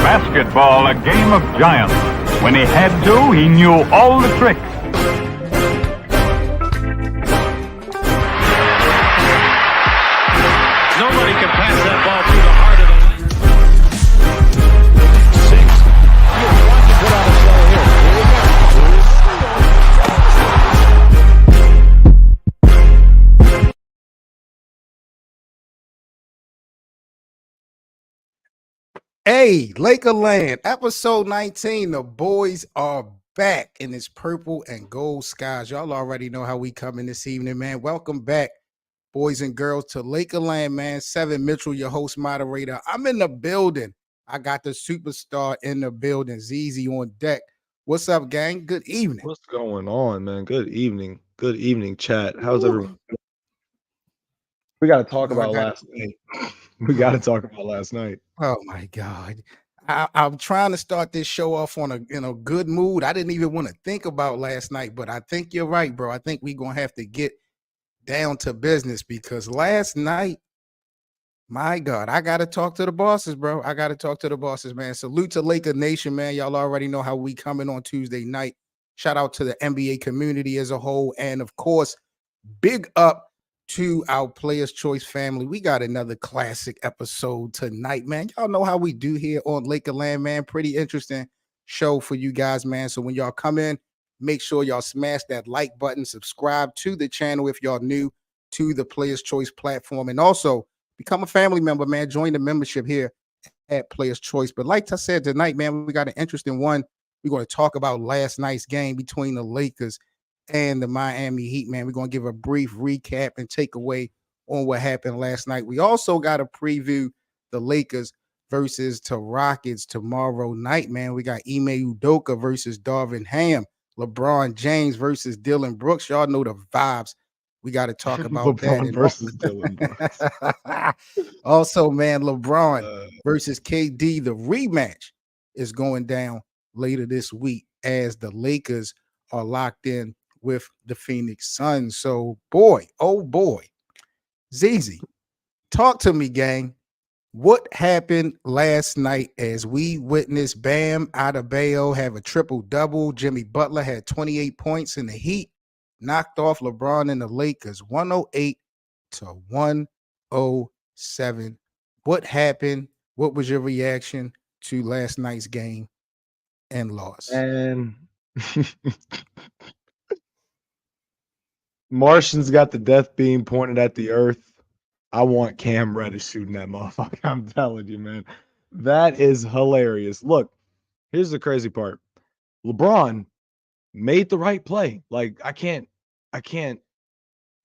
Basketball, a game of giants. When he had to, he knew all the tricks. Nobody can pass that ball through the heart of the six. You want to put on a show here. Hey, LAKERLAND, episode 19. The boys are back in this purple and gold skies. Y'all already know how we come in this evening, man. Welcome back, boys and girls, to LAKERLAND, man. Seven Mitchell, your host moderator. I'm in the building. I got the superstar in the building, ZZ on deck. What's up, gang? Good evening. What's going on, man? Good evening. Good evening, chat. How's everyone? We got to talk about last night. We got to talk about last night. Oh my God. I'm trying to start this show off on a good mood. I didn't even want to think about last night, but I think you're right, bro. I think we're gonna have to get down to business because last night, my God, I gotta talk to the bosses, bro. I gotta talk to the bosses, man. Salute to Laker Nation, man. Y'all already know how we coming on Tuesday night. Shout out to the NBA community as a whole, and of course, big up to our Players Choice family. We got another classic episode tonight, man. Y'all know how we do here on LAKERLAND, man. Pretty interesting show for you guys, man. So when y'all come in, make sure y'all smash that like button, subscribe to the channel if y'all new to the Players Choice platform, and also become a family member, man. Join the membership here at Players Choice. But like I said tonight, man, we got an interesting one. We're going to talk about last night's game between the Lakers and the Miami Heat, man. We're going to give a brief recap and takeaway on what happened last night. We also got to preview the Lakers versus the Rockets tomorrow night, man. We got Ime Udoka versus Darvin Ham, LeBron James versus Dylan Brooks. Y'all know the vibes. We got to talk about LeBron that. versus Dylan Brooks. Also, man, LeBron versus KD. The rematch is going down later this week as the Lakers are locked in with the Phoenix Suns. So, boy, oh boy, ZZ, talk to me, gang. What happened last night as we witnessed Bam Adebayo have a triple-double? Jimmy Butler had 28 points, and the Heat knocked off LeBron and the Lakers 108-107. What happened? What was your reaction to last night's game and loss? And Martian's got the death beam pointed at the earth. I want Cam Reddish shooting that motherfucker. I'm telling you, man. That is hilarious. Look, here's the crazy part. LeBron made the right play. Like, I can't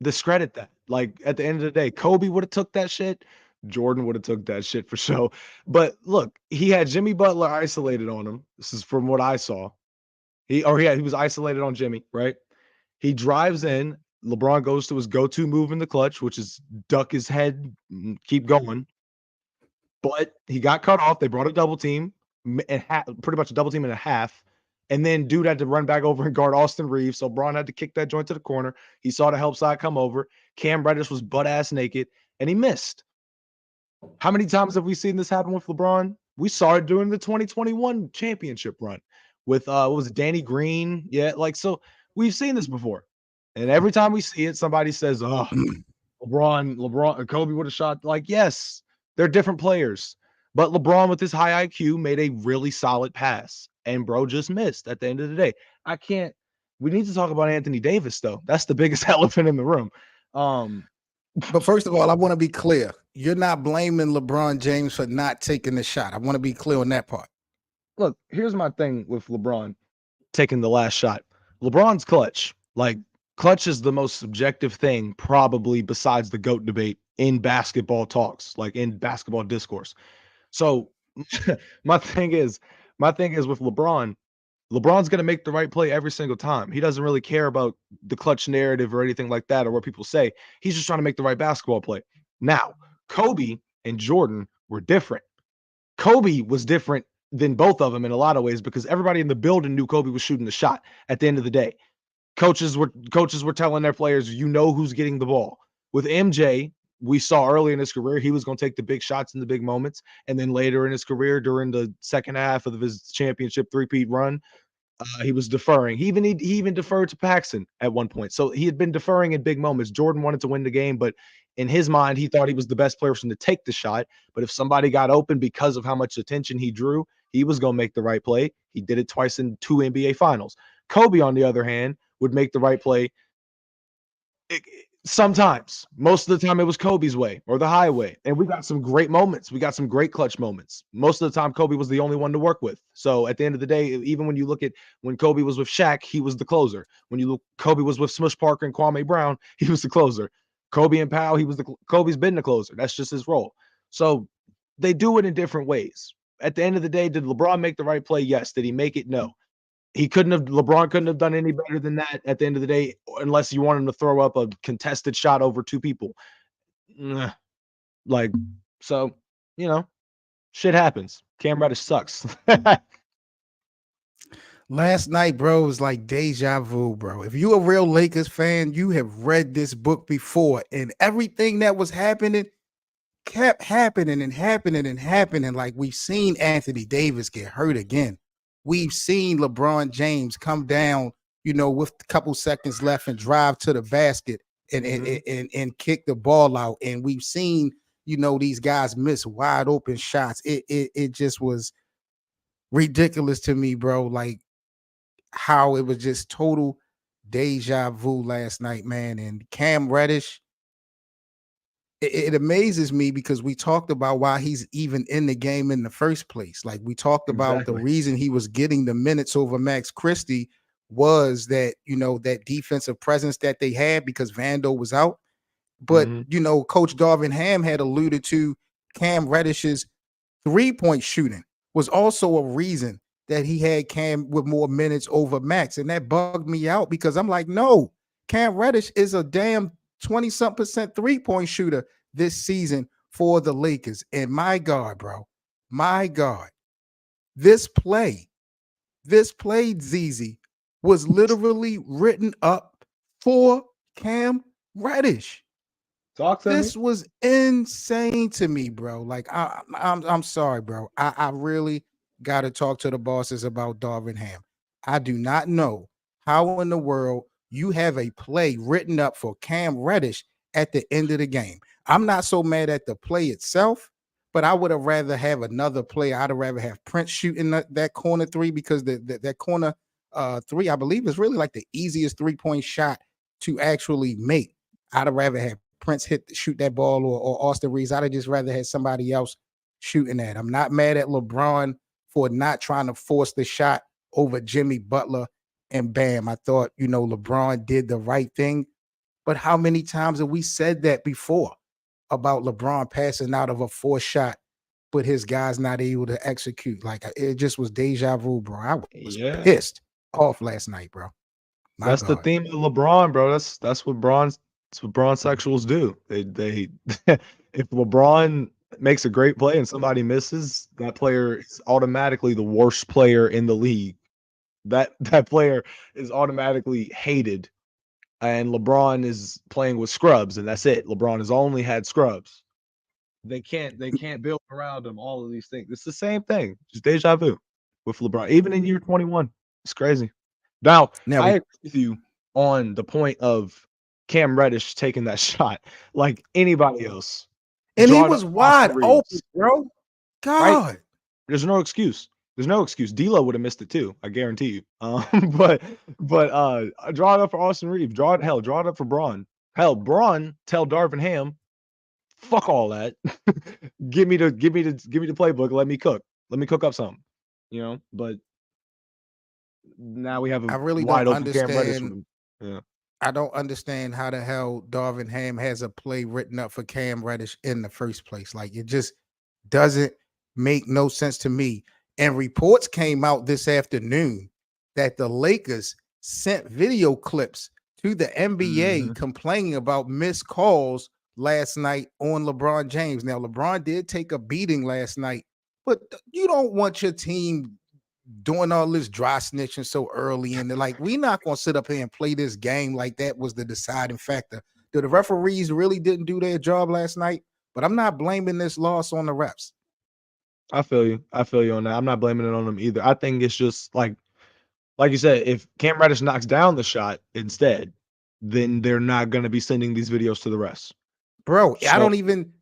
discredit that. Like, at the end of the day, Kobe would have took that shit. Jordan would have took that shit for sure. But look, he had Jimmy Butler isolated on him. This is from what I saw. He was isolated on Jimmy, right? He drives in. LeBron goes to his go-to move in the clutch, which is duck his head, keep going. But he got cut off. They brought a double team, pretty much a double team and a half. And then dude had to run back over and guard Austin Reeves. So Braun had to kick that joint to the corner. He saw the help side come over. Cam Reddish was butt-ass naked, and he missed. How many times have we seen this happen with LeBron? We saw it during the 2021 championship run with, what was it, Danny Green? Yeah, like, so we've seen this before. And every time we see it, somebody says, oh, LeBron, Kobe would have shot. Like, yes, they're different players. But LeBron, with his high IQ, made a really solid pass. And bro just missed at the end of the day. We need to talk about Anthony Davis, though. That's the biggest elephant in the room. But first of all, I want to be clear. You're not blaming LeBron James for not taking the shot. I want to be clear on that part. Look, here's my thing with LeBron taking the last shot. LeBron's clutch. Like, clutch is the most subjective thing probably besides the GOAT debate in basketball talks, like in basketball discourse. So my thing is with LeBron, LeBron's going to make the right play every single time. He doesn't really care about the clutch narrative or anything like that or what people say. He's just trying to make the right basketball play. Now, Kobe and Jordan were different. Kobe was different than both of them in a lot of ways because everybody in the building knew Kobe was shooting the shot at the end of the day. Coaches were telling their players, you know who's getting the ball. With MJ, we saw early in his career, he was going to take the big shots in the big moments. And then later in his career, during the second half of his championship three-peat run, he was deferring. He even deferred to Paxson at one point. So he had been deferring in big moments. Jordan wanted to win the game, but in his mind, he thought he was the best person to take the shot. But if somebody got open because of how much attention he drew, he was going to make the right play. He did it twice in 2 NBA finals. Kobe, on the other hand, would make the right play sometimes. Most of the time, it was Kobe's way or the highway. And we got some great moments. We got some great clutch moments. Most of the time, Kobe was the only one to work with. So at the end of the day, even when you look at when Kobe was with Shaq, he was the closer. When you look, Kobe was with Smush Parker and Kwame Brown, he was the closer. Kobe and Powell, Kobe's been the closer. That's just his role. So they do it in different ways. At the end of the day, did LeBron make the right play? Yes. Did he make it? No. LeBron couldn't have done any better than that at the end of the day, unless you want him to throw up a contested shot over 2 people. Like, so, shit happens. Cam Reddish sucks. Last night, bro, was like deja vu, bro. If you a real Lakers fan, you have read this book before, and everything that was happening kept happening and happening and happening. Like, we've seen Anthony Davis get hurt again. We've seen LeBron James come down, with a couple seconds left and drive to the basket and kick the ball out. And we've seen, these guys miss wide open shots. It just was ridiculous to me, bro. Like, how it was just total deja vu last night, man. And Cam Reddish, it amazes me because we talked about why he's even in the game in the first place. Like, we talked about the reason he was getting the minutes over Max Christie was that, that defensive presence that they had because Vando was out. But, Coach Darvin Ham had alluded to Cam Reddish's 3-point shooting was also a reason that he had Cam with more minutes over Max. And that bugged me out because I'm like, no, Cam Reddish is a damn 20-something% 3-point shooter this season for the Lakers. And my God, bro, this play, ZZ, was literally written up for Cam Reddish. This was insane to me, bro. Like, I'm sorry, bro. I really got to talk to the bosses about Darvin Ham. I do not know how in the world you have a play written up for Cam Reddish at the end of the game. I'm not so mad at the play itself, but I would have rather have another play. I'd rather have Prince shooting that corner 3 because that corner 3, I believe, is really like the easiest 3-point shot to actually make. I'd have rather have Prince shoot that ball or Austin Reeves. I'd have just rather have somebody else shooting that. I'm not mad at LeBron for not trying to force the shot over Jimmy Butler and Bam. I thought, LeBron did the right thing. But how many times have we said that before about LeBron passing out of a forced shot, but his guys not able to execute? Like, it just was deja vu, bro. I was pissed off last night, bro. That's the theme of LeBron, bro. That's what Bron sexuals do. They if LeBron makes a great play and somebody misses, that player is automatically the worst player in the league. That player is automatically hated. And LeBron is playing with scrubs, and that's it. LeBron has only had scrubs. They can't build around him all of these things. It's the same thing. Just deja vu with LeBron. Even in year 21. It's crazy. Now I agree with you on the point of Cam Reddish taking that shot like anybody else. And he was wide open, bro. God. Right? There's no excuse. D'Lo would have missed it too. I guarantee you. But draw it up for Austin Reeves. Draw it up for Braun. Hell, Braun, tell Darvin Ham, fuck all that. give me the playbook. Let me cook. Let me cook up something. But now we have I really wide don't open Cam Reddish. understand. I don't understand how the hell Darvin Ham has a play written up for Cam Reddish in the first place. Like, it just doesn't make no sense to me. And reports came out this afternoon that the Lakers sent video clips to the NBA complaining about missed calls last night on LeBron James. Now, LeBron did take a beating last night, but you don't want your team doing all this dry snitching so early. And they're like, we're not going to sit up here and play this game like that was the deciding factor The referees really didn't do their job last night, but I'm not blaming this loss on the refs. I feel you. I feel you on that. I'm not blaming it on them either. I think it's just like you said, if Cam Reddish knocks down the shot instead, then they're not gonna be sending these videos to the refs. Bro, I So don't even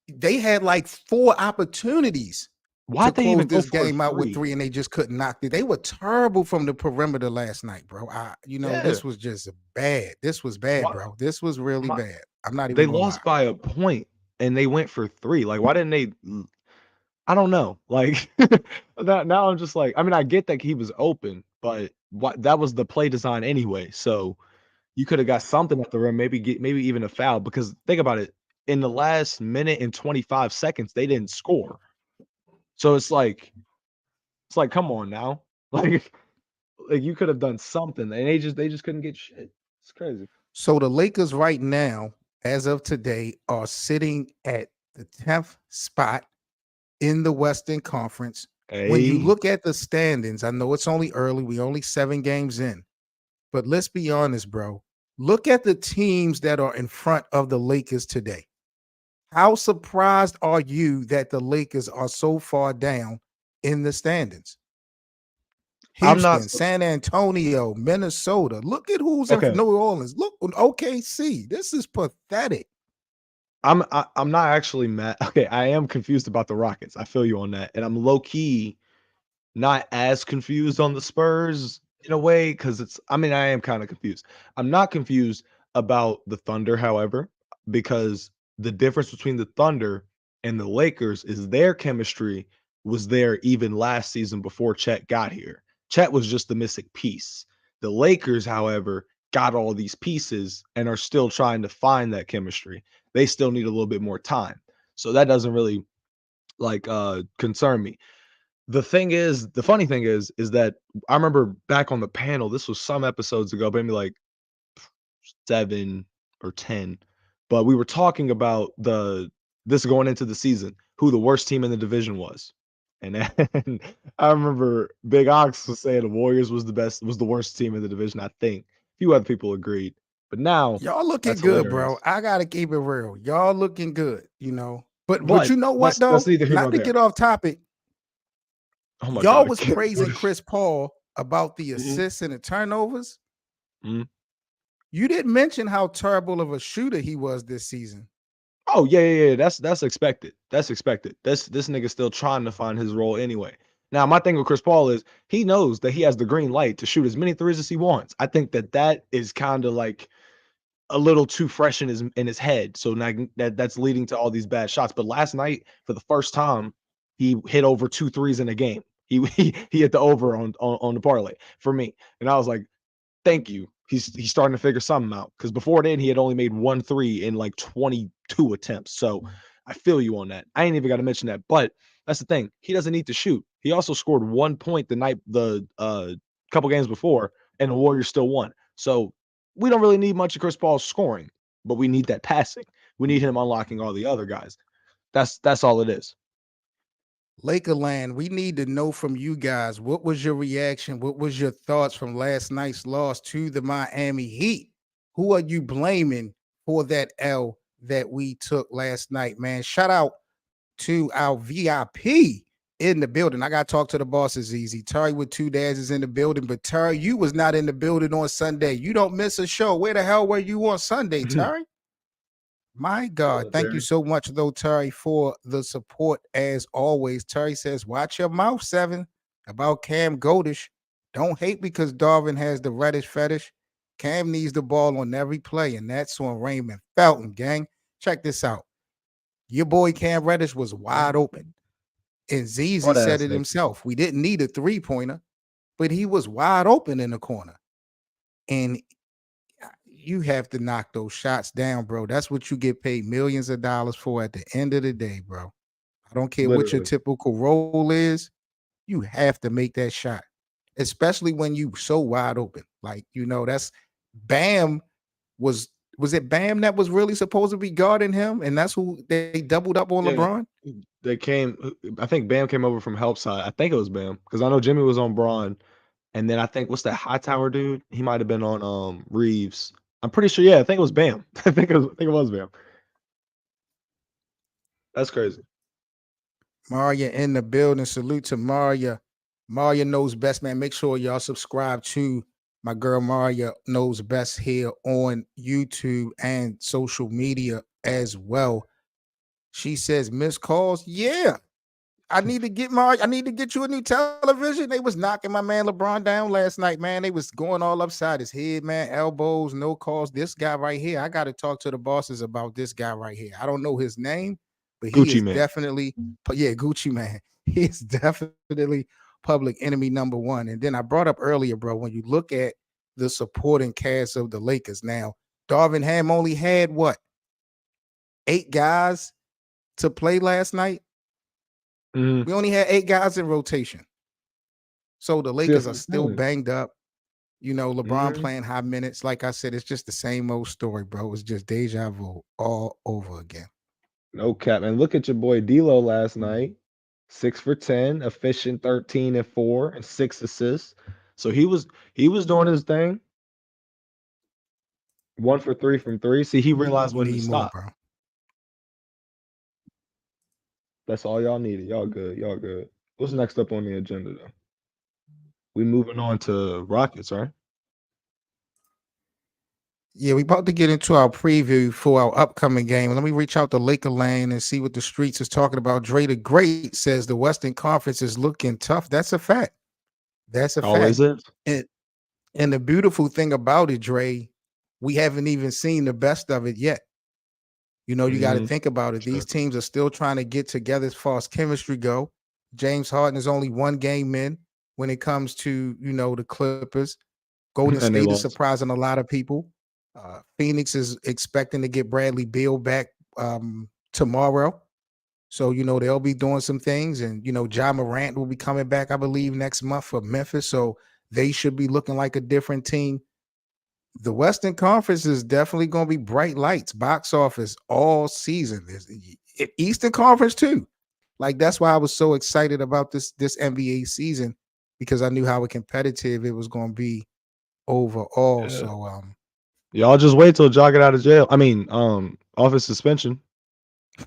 they had like 4 opportunities to why'd they close even go this for game out with 3? 3 and they just couldn't knock it. They were terrible from the perimeter last night, bro. Yeah. This was just bad. This was bad, Why bro. This was really my bad. I'm not they even gonna lie. lost by a point and they went for 3. Like, why didn't they I don't know. Like now I'm just like, I mean, I get that he was open, but what that was the play design anyway. So you could have got something at the rim, maybe even a foul. Because think about it, in the last minute and 25 seconds, they didn't score. So it's like, come on now, like you could have done something, and they just couldn't get shit. It's crazy. So the Lakers right now, as of today, are sitting at the 10th spot in the Western Conference. When you Hey, look at the standings, I know it's only early, we only 7 games in, but let's be honest, bro. Look at the teams that are in front of the Lakers today. How surprised are you that the Lakers are so far down in the standings? I'm not Houston, San Antonio, Minnesota. Look at who's in okay. New Orleans. Look, OKC. This is pathetic. I'm not actually mad. Okay, I am confused about the Rockets. I feel you on that, and I'm low key not as confused on the Spurs in a way because I mean, I am kind of confused. I'm not confused about the Thunder, however, because the difference between the Thunder and the Lakers is their chemistry was there even last season before Chet got here. Chet was just the missing piece. The Lakers, however, got all these pieces and are still trying to find that chemistry. They still need a little bit more time. So that doesn't really concern me. The funny thing is that I remember back on the panel, this was some episodes ago, maybe like 7 or 10, but we were talking about this going into the season, who the worst team in the division was. And then I remember Big Ox was saying the Warriors was the worst team in the division, I think. A few other people agreed. But now Y'all looking that's good, bro. hilarious. I gotta keep it real. Y'all looking good. But But you know what that's though? neither here nor Not to there. get off topic. Oh my Y'all god, was Cam praising Reddish. Chris Paul about the Mhm, assists and the turnovers. mhm. You didn't mention how terrible of a shooter he was this season. Oh, yeah. That's expected. That's expected. This nigga's still trying to find his role anyway. Now, my thing with Chris Paul is he knows that he has the green light to shoot as many threes as he wants. I think that is kind of like a little too fresh in his head. So now that's leading to all these bad shots. But last night, for the first time, he hit over 2 threes in a game. He hit the over on the parlay for me. And I was like, thank you. He's starting to figure something out because before then he had only made 1 3 in like 22 attempts. So I feel you on that. I ain't even got to mention that, but that's the thing. He doesn't need to shoot. He also scored 1 point the couple games before, and the Warriors still won. So we don't really need much of Chris Paul's scoring, but we need that passing. We need him unlocking all the other guys. That's all it is. Lakerland, we need to know from you guys, what was your reaction? What was your thoughts from last night's loss to the Miami Heat? Who are you blaming for that L that we took last night, man? Shout out to our VIP in the building. I got to talk to the bosses easy. Terry with 2 dads is in the building, but Terry, you was not in the building on Sunday. You don't miss a show. Where the hell were you on Sunday, Terry? My God, Chilling, thank you Terry. so much, though, Terry, for the support as always. Terry says, watch your mouth, 7, about Cam Godish. Don't hate because Darvin has the reddish fetish. Cam needs the ball on every play, and that's on Raymond Felton, gang. Check this out. Your boy Cam Reddish was wide open. And Zeezy What said ass it nigga. himself. We didn't need a 3-pointer, but he was wide open in the corner. And you have to knock those shots down, bro. That's what you get paid millions of dollars for at the end of the day, bro. I don't care what your Literally. typical role is. You have to make that shot, especially when you so wide open. Like, that's Bam was it Bam that was really supposed to be guarding him? And that's who they doubled up on Yeah. LeBron? They came I think Bam came over from help side. I think it was Bam because I know Jimmy was on Braun, and then I think what's that Hightower dude? He might have been on Reeves. I'm pretty sure. Yeah, I think it was Bam. I think it was Bam. That's crazy. Maria in the building. Salute to Maria. Maria knows best, man. Make sure y'all subscribe to my girl Maria knows best here on YouTube and social media as well. She says, missed calls. Yeah. I need to get you a new television. They was knocking my man LeBron down last night, man. They was going all upside his head, man. Elbows, no calls. This guy right here, I got to talk to the bosses about this guy right here. I don't know his name, but he Gucci is man. definitely, yeah, Gucci man. He is definitely public enemy number one. And then I brought up earlier, bro, when you look at the supporting cast of the Lakers now, Darvin Ham only had what? 8 guys to play last night. We only had 8 guys in rotation. So the Lakers are still banged up. You know, LeBron playing high minutes. Like I said, it's just the same old story, bro. It's just deja vu all over again. No cap, man. Look at your boy D'Lo last night. 6 for 10, efficient 13 and 4, and 6 assists. So he was doing his thing. 1 for 3 from 3. See, he realized when to Need more, stop. bro. That's all y'all needed. Y'all good. Y'all good. What's next up on the agenda, though? We moving on to Rockets, right? Yeah, we about to get into our preview for our upcoming game. Let me reach out to LAKERLAND and see what the streets is talking about. Dre the Great says the Western Conference is looking tough. That's a fact. That's a Always fact. is. And the beautiful thing about it, Dre, we haven't even seen the best of it yet. You know, you got to think about it. Sure. These teams are still trying to get together as far as chemistry go. James Harden is only 1 game in when it comes to, you know, the Clippers. Golden And they State is lost. surprising a lot of people. Phoenix is expecting to get Bradley Beal back tomorrow. So, you know, they'll be doing some things. And, you know, Ja Morant will be coming back, I believe, next month for Memphis. So they should be looking like a different team. The Western Conference is definitely going to be bright lights, box office all season. Eastern Conference too. Like that's why I was so excited about this NBA season because I knew how competitive it was going to be overall. Yeah. So Y'all just wait till Ja get out of jail. I mean, off his suspension.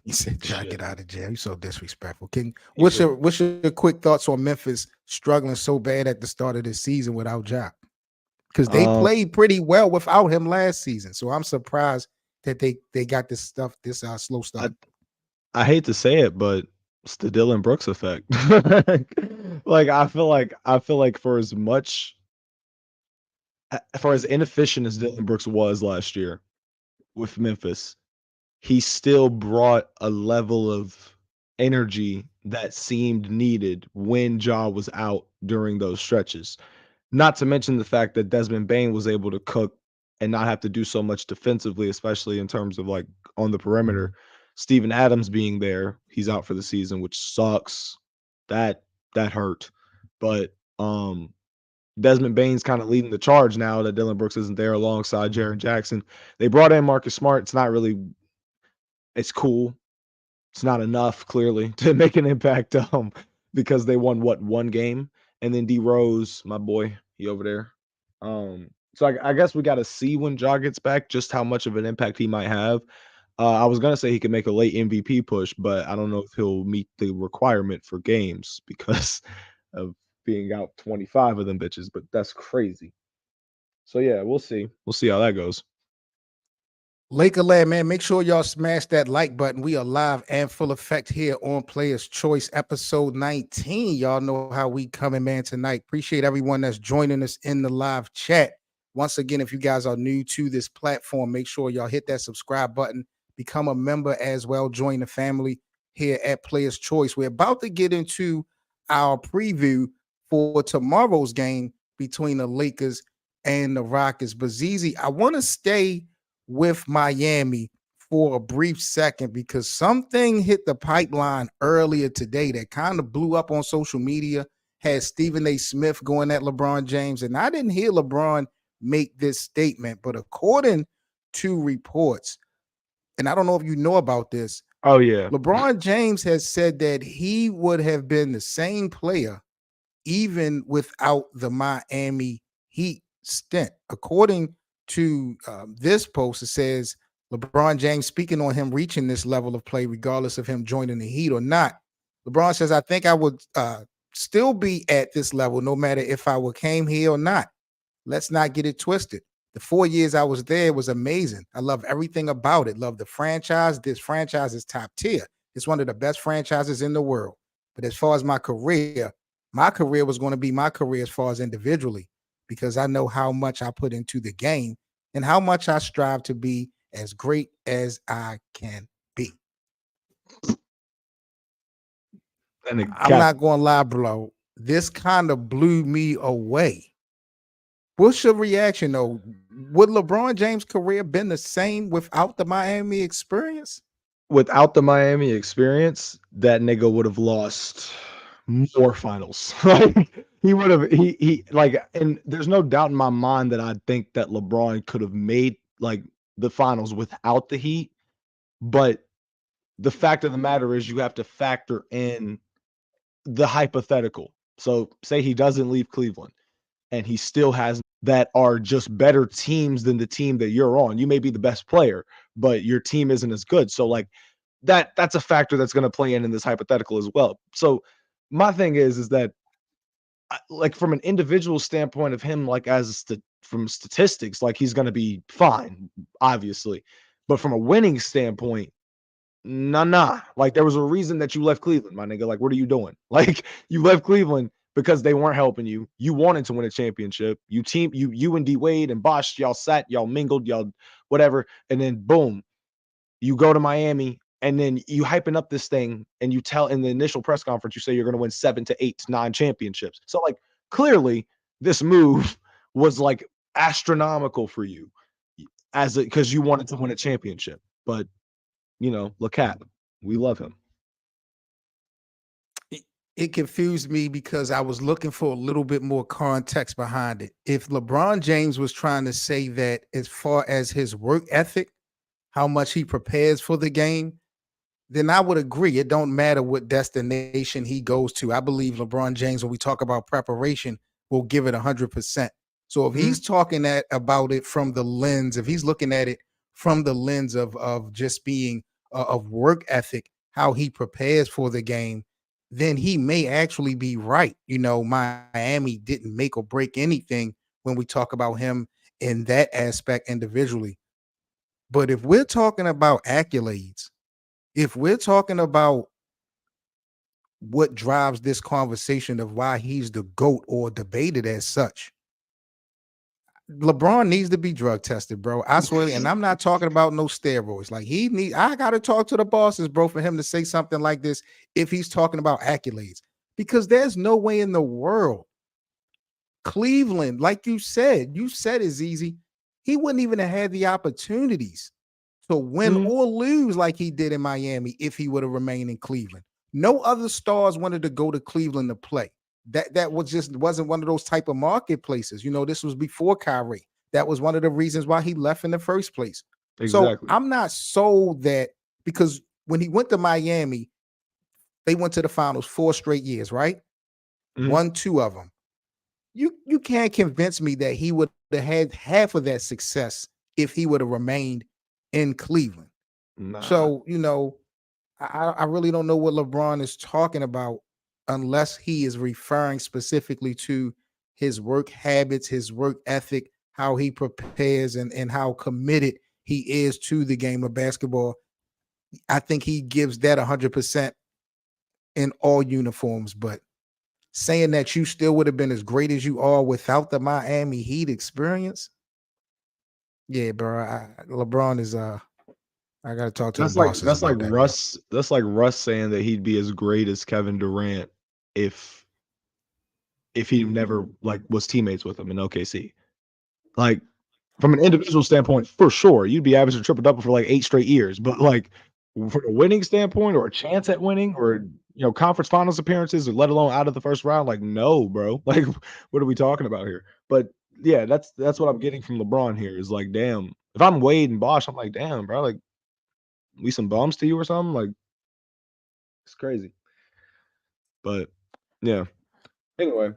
you said Ja get out of jail. You're so disrespectful. He's What's your quick thoughts on Memphis struggling so bad at the start of this season without Ja? Because they played pretty well without him last season. So I'm surprised that they got this stuff, this slow stuff. I hate to say it, but it's the Dylan Brooks effect. Like I feel like for as inefficient as Dylan Brooks was last year with Memphis, he still brought a level of energy that seemed needed when Ja was out during those stretches. Not to mention the fact that Desmond Bane was able to cook and not have to do so much defensively, especially in terms of like on the perimeter. Steven Adams being there, he's out for the season, which sucks. That hurt. But Desmond Bane's kind of leading the charge now that Dylan Brooks isn't there alongside Jaren Jackson. They brought in Marcus Smart. It's cool. It's not enough, clearly, to make an impact because they won one game. And then D Rose, my boy, he over there. So I guess we got to see when Ja gets back just how much of an impact he might have. I was gonna say he could make a late MVP push, but I don't know if he'll meet the requirement for games because of being out 25 of them bitches. But that's crazy. So yeah, we'll see. We'll see how that goes. LAKERLAND, man, make sure y'all smash that like button. We are live and full effect here on Players Choice, episode 19. Y'all know how we coming, man, tonight. Appreciate everyone that's joining us in the live chat. Once again, if you guys are new to this platform, make sure y'all hit that subscribe button. Become a member as well. Join the family here at Players Choice. We're about to get into our preview for tomorrow's game between the Lakers and the Rockets. But Zizi, I want to stay with Miami for a brief second because something hit the pipeline earlier today that kind of blew up on social media, had Stephen A. Smith going at LeBron James. And I didn't hear LeBron make this statement, but according to reports, and I don't know if you know about this. Oh, yeah. LeBron James has said that he would have been the same player even without the Miami Heat stint. According to this post, it says LeBron James speaking on him reaching this level of play, regardless of him joining the Heat or not. LeBron says, I think I would still be at this level no matter if I would came here or not. Let's not get it twisted. The 4 years I was there was amazing. I love everything about it. Love the franchise. This franchise is top tier. It's one of the best franchises in the world. But as far as my career was going to be my career as far as individually, because I know how much I put into the game and how much I strive to be as great as I can be. And I'm not going to lie, bro. This kind of blew me away. What's your reaction, though? Would LeBron James' career been the same without the Miami experience? without the Miami experience, that nigga would have lost more finals. Like he would have he like, and there's no doubt in my mind that I think that LeBron could have made like the finals without the Heat. But the fact of the matter is you have to factor in the hypothetical. So say he doesn't leave Cleveland and he still has that are just better teams than the team that you're on. You may be the best player, but your team isn't as good. So like that's a factor that's going to play in this hypothetical as well. So my thing is that like from an individual standpoint of him, like from statistics, like he's going to be fine, obviously. But from a winning standpoint, nah. Like there was a reason that you left Cleveland, my nigga. Like, what are you doing? Like you left Cleveland because they weren't helping you. You wanted to win a championship. You and D Wade and Bosh, y'all sat, y'all mingled, y'all whatever, and then boom, you go to Miami, and then you hyping up this thing, and you tell in the initial press conference, you say you're going to win 7 to 8 to 9 championships. So like clearly, this move was like astronomical for you, because you wanted to win a championship, but LeCap, we love him. It confused me because I was looking for a little bit more context behind it. If LeBron James was trying to say that as far as his work ethic, how much he prepares for the game, then I would agree. It don't matter what destination he goes to. I believe LeBron James, when we talk about preparation, will give it 100%. So if he's talking about it from the lens, if he's looking at it from the lens of just being of work ethic, how he prepares for the game, then he may actually be right. Miami didn't make or break anything when we talk about him in that aspect individually. But if we're talking about accolades, if we're talking about what drives this conversation of why he's the GOAT or debated as such, LeBron needs to be drug tested, bro. I swear, and I'm not talking about no steroids. Like I gotta talk to the bosses, bro, for him to say something like this if he's talking about accolades. Because there's no way in the world Cleveland, like you said is easy. He wouldn't even have had the opportunities to win or lose like he did in Miami if he would have remained in Cleveland. No other stars wanted to go to Cleveland to play. That wasn't one of those type of marketplaces. This was before Kyrie. That was one of the reasons why he left in the first place. Exactly. So I'm not sold that, because when he went to Miami, they went to the finals 4 straight years, right? Won 2 of them. You can't convince me that he would have had half of that success if he would have remained in Cleveland. Nah. So, I really don't know what LeBron is talking about unless he is referring specifically to his work habits, his work ethic, how he prepares and how committed he is to the game of basketball. I think he gives that 100% in all uniforms, but saying that you still would have been as great as you are without the Miami Heat experience. Yeah, bro. LeBron is I gotta talk to the bosses. That's like that, Russ. Bro. That's like Russ saying that he'd be as great as Kevin Durant if he never like was teammates with him in OKC. Like from an individual standpoint, for sure, you'd be averaging triple double for like 8 straight years. But like from a winning standpoint or a chance at winning or conference finals appearances or let alone out of the first round, like no, bro. Like what are we talking about here? But yeah, that's what I'm getting from LeBron here is like, damn, if I'm Wade and Bosh, I'm like, damn, bro, like we some bums to you or something? Like it's crazy. But yeah. Anyway,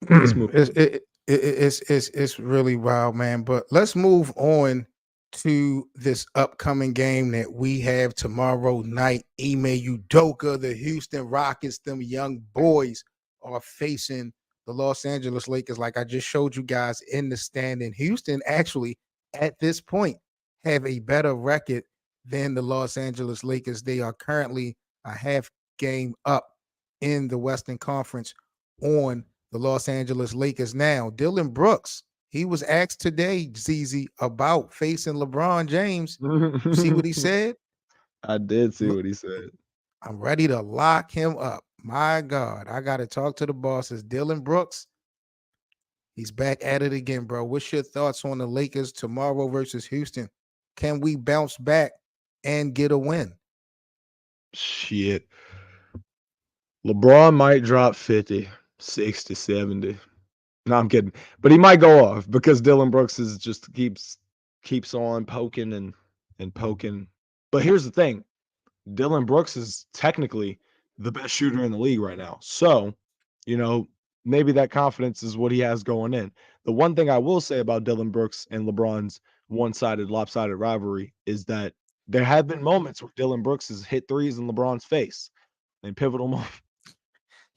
let's move on. It's really wild, man. But let's move on to this upcoming game that we have tomorrow night. Ime Udoka, the Houston Rockets, them young boys are facing the Los Angeles Lakers. Like I just showed you guys in the standing, Houston actually at this point have a better record than the Los Angeles Lakers. They are currently a half game up in the Western Conference on the Los Angeles Lakers. Now, Dylan Brooks, he was asked today, ZZ, about facing LeBron James. You see what he said? I did see Look, what he said. I'm ready to lock him up. My God, I got to talk to the bosses. Dylan Brooks, he's back at it again, bro. What's your thoughts on the Lakers tomorrow versus Houston? Can we bounce back and get a win? Shit. LeBron might drop 50, 60, 70. No, I'm kidding. But he might go off because Dylan Brooks is just keeps on poking and poking. But here's the thing. Dylan Brooks is technically the best shooter in the league right now. So, maybe that confidence is what he has going in. The one thing I will say about Dylan Brooks and LeBron's one-sided, lopsided rivalry is that there have been moments where Dylan Brooks has hit threes in LeBron's face in pivotal moments.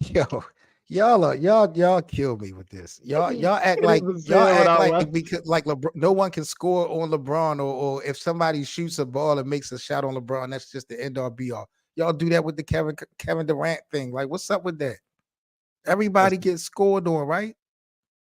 Yo, y'all kill me with this. Y'all act like because like LeBron, no one can score on LeBron, or if somebody shoots a ball and makes a shot on LeBron, that's just the end all be all. Y'all do that with the Kevin Durant thing. Like, what's up with that? Everybody gets scored on, right?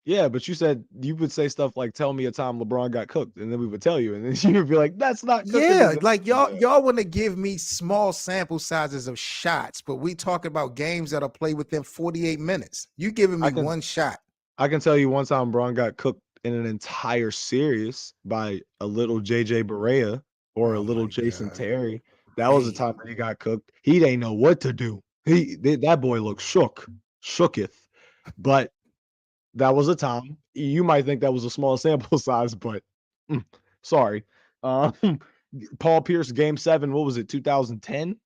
Yeah, but you said you would say stuff like, "Tell me a time LeBron got cooked," and then we would tell you, and then you would be like, "That's not cooking." Yeah, like y'all want to give me small sample sizes of shots, but we talking about games that'll play within 48 minutes. You giving me one shot. I can tell you one time LeBron got cooked in an entire series by a little JJ Barea or a little Jason Terry. That was the time that he got cooked. He didn't know what to do. That boy looked shooketh. But that was a time. You might think that was a small sample size, but sorry. Paul Pierce, game 7, what was it, 2010?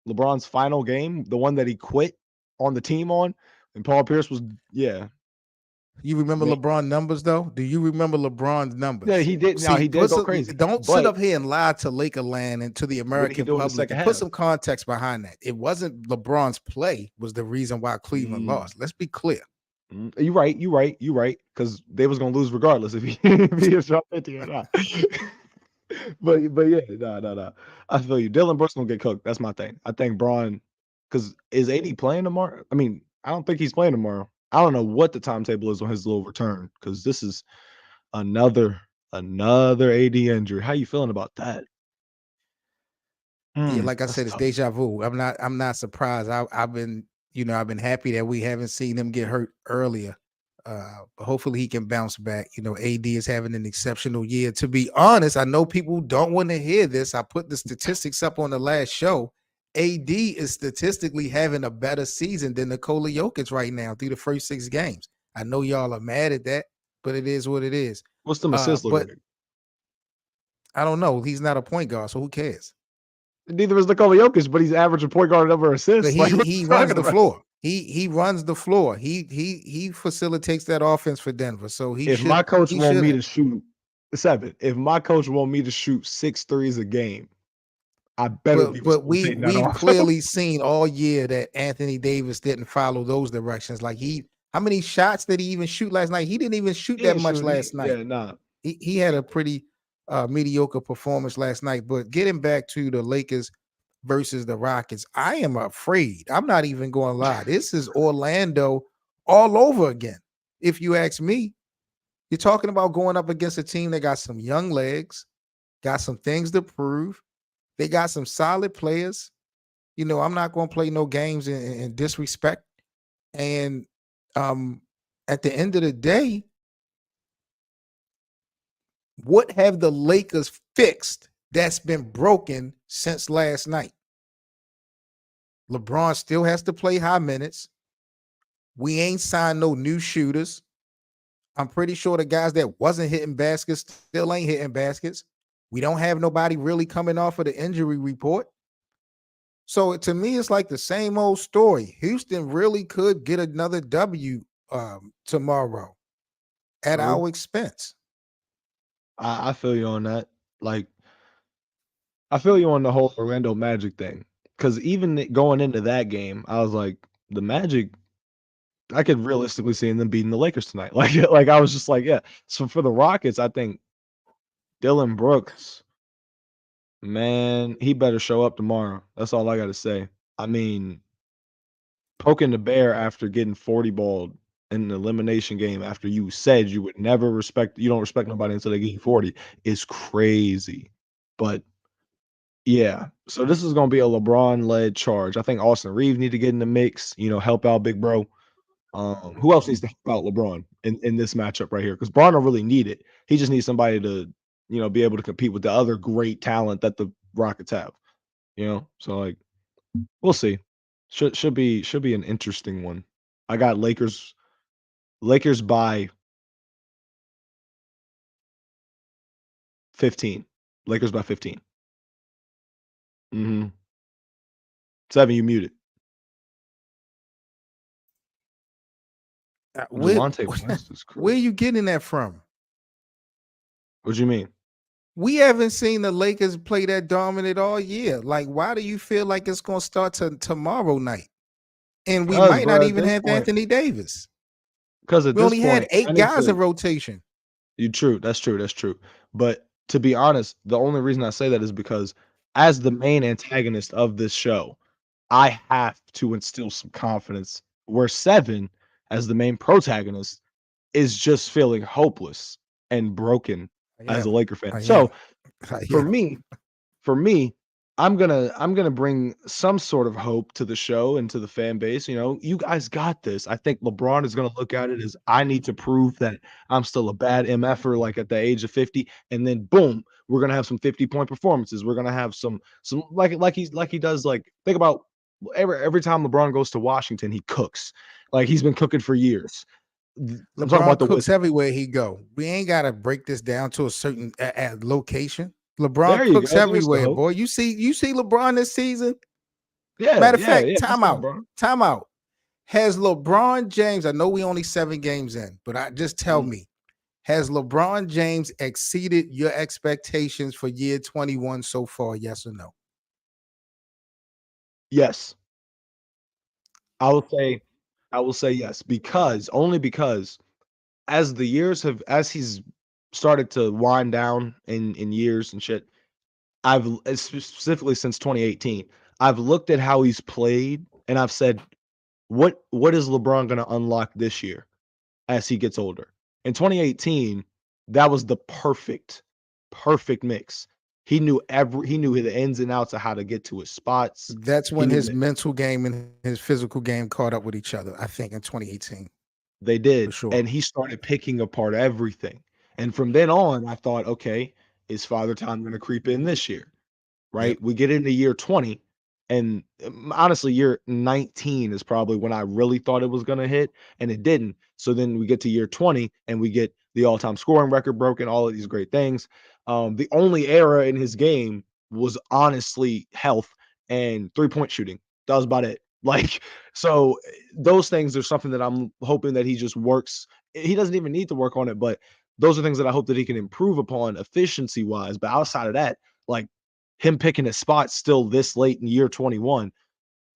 LeBron's final game, the one that he quit on the team on. And Paul Pierce was, yeah. You remember LeBron numbers, though? Do you remember LeBron's numbers? Yeah, he did. He did go crazy. Don't sit up here and lie to LakerLand and to the American public. Put some context behind that. It wasn't LeBron's play was the reason why Cleveland lost. Let's be clear. You're right. Because they was gonna lose regardless if he is shot 50 or not. but yeah, no. I feel you. Dylan Brooks gonna get cooked. That's my thing. I think Braun, because is AD playing tomorrow? I mean, I don't think he's playing tomorrow. I don't know what the timetable is on his little return because this is another AD injury. How you feeling about that? Yeah, like I said, it's deja vu. I'm not surprised. I've been happy that we haven't seen him get hurt earlier. But hopefully he can bounce back. AD is having an exceptional year. To be honest, I know people don't want to hear this. I put the statistics up on the last show. AD is statistically having a better season than Nikola Jokic right now through the first 6 games. I know y'all are mad at that, but it is what it is. What's the assist look like? I don't know. He's not a point guard, so who cares? Neither is Nikola Jokic, but he's averaging point guard over assists. He runs the floor. He runs the floor. He facilitates that offense for Denver. So my coach want me to shoot 7, if my coach want me to shoot 6 threes a game, I better. But we've clearly seen all year that Anthony Davis didn't follow those directions. Like how many shots did he even shoot last night? He didn't even shoot that much last night. Yeah, nah. He had a pretty mediocre performance last night. But getting back to the Lakers versus the Rockets, I am afraid. I'm not even going to lie. This is Orlando all over again. If you ask me, you're talking about going up against a team that got some young legs, got some things to prove. They got some solid players. I'm not going to play no games in disrespect. And at the end of the day, what have the Lakers fixed that's been broken since last night? LeBron still has to play high minutes. We ain't signed no new shooters. I'm pretty sure the guys that wasn't hitting baskets still ain't hitting baskets. We don't have nobody really coming off of the injury report. So to me, it's like the same old story. Houston really could get another W tomorrow. at True. our expense. I feel you on that. Like, I feel you on the whole Orlando Magic thing. Because even going into that game, I was like, the Magic, I could realistically see them beating the Lakers tonight. Like I was just like, yeah. So for the Rockets, I think Dylan Brooks, man, he better show up tomorrow. That's all I got to say. I mean, poking the bear after getting 40 balled in an elimination game after you said you would never respect, you don't respect nobody until they get you 40 is crazy. But yeah, so this is gonna be a LeBron-led charge. I think Austin Reeves need to get in the mix, help out big bro. Who else needs to help out LeBron in this matchup right here? Because Bron don't really need it. He just needs somebody to, be able to compete with the other great talent that the Rockets have. So like we'll see. Should be an interesting one. I got Lakers by 15. Lakers by 15. Mm-hmm. 7, you muted. Where, Delonte West is where are crazy. you getting that from? What you mean? We haven't seen the Lakers play that dominant all year. Like, why do you feel like it's going to start tomorrow night? And we Because, might not bro, at even this have point, Anthony Davis. because at We this only had point, I 8 need guys in to. rotation. You true. That's true. That's true. But to be honest, the only reason I say that is because as the main antagonist of this show, I have to instill some confidence. Where 7, as the main protagonist, is just feeling hopeless and broken I as a am. Laker fan. I am. So I for am. me, for me, I'm gonna bring some sort of hope to the show and to the fan base. You guys got this. I think LeBron is gonna look at it as I need to prove that I'm still a bad MFer, like at the age of 50, and then boom, we're gonna have some 50-point performances. We're gonna have some like he does. Like think about every time LeBron goes to Washington, he cooks. Like he's been cooking for years. I'm talking LeBron about the cooks Wizards. everywhere he go. We ain't got to break this down to a certain location. LeBron There you cooks go. There's the everywhere, hope. boy. You see LeBron this season? Yeah, Matter of yeah, fact, yeah. That's timeout. LeBron. Timeout. Has LeBron James, I know we only 7 games in, but just tell Mhm. me, has LeBron James exceeded your expectations for year 21 so far? Yes or no? Yes. I will say I will say yes, because only because as he's started to wind down in years and shit, specifically since 2018, I've looked at how he's played and I've said, what is LeBron gonna unlock this year as he gets older? In 2018, that was the perfect mix. He knew the ins and outs of how to get to his spots. That's He when knew his that mental game and his physical game caught up with each other, I think, in 2018, they for did, sure. and he started picking apart everything. And from then on, I thought, okay, is Father Time gonna creep in this year? Yep. Right? We get into year 20, and honestly, year 19 is probably when I really thought it was gonna hit, and it didn't. So then we get to year 20, and we get the all-time scoring record broken, all of these great things. The only error in his game was honestly health and three-point shooting. That was about it. Like, so those things are something that I'm hoping that he just works. He doesn't even need to work on it, but those are things that I hope that he can improve upon efficiency wise. But outside of that, like him picking his spot still this late in year 21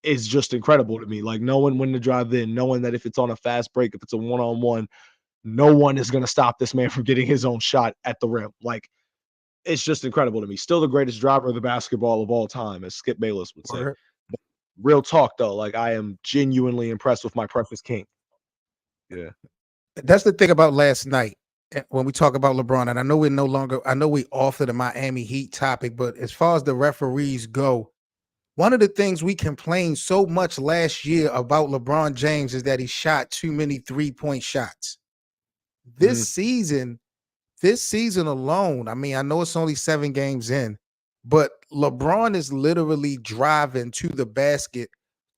is just incredible to me. Like knowing when to drive in, knowing that if it's on a fast break, if it's a one-on-one, no one is going to stop this man from getting his own shot at the rim. Like it's just incredible to me. Still the greatest driver of the basketball of all time, as Skip Bayless would say. Word. But real talk though, like I am genuinely impressed with my precious king. Yeah. That's the thing about last night when we talk about LeBron, and I know we off of the Miami Heat topic, but as far as the referees go, one of the things we complained so much last year about LeBron James is that he shot too many 3-point shots. This Mhm. season, this season alone, I mean, I know it's only 7 games in, but LeBron is literally driving to the basket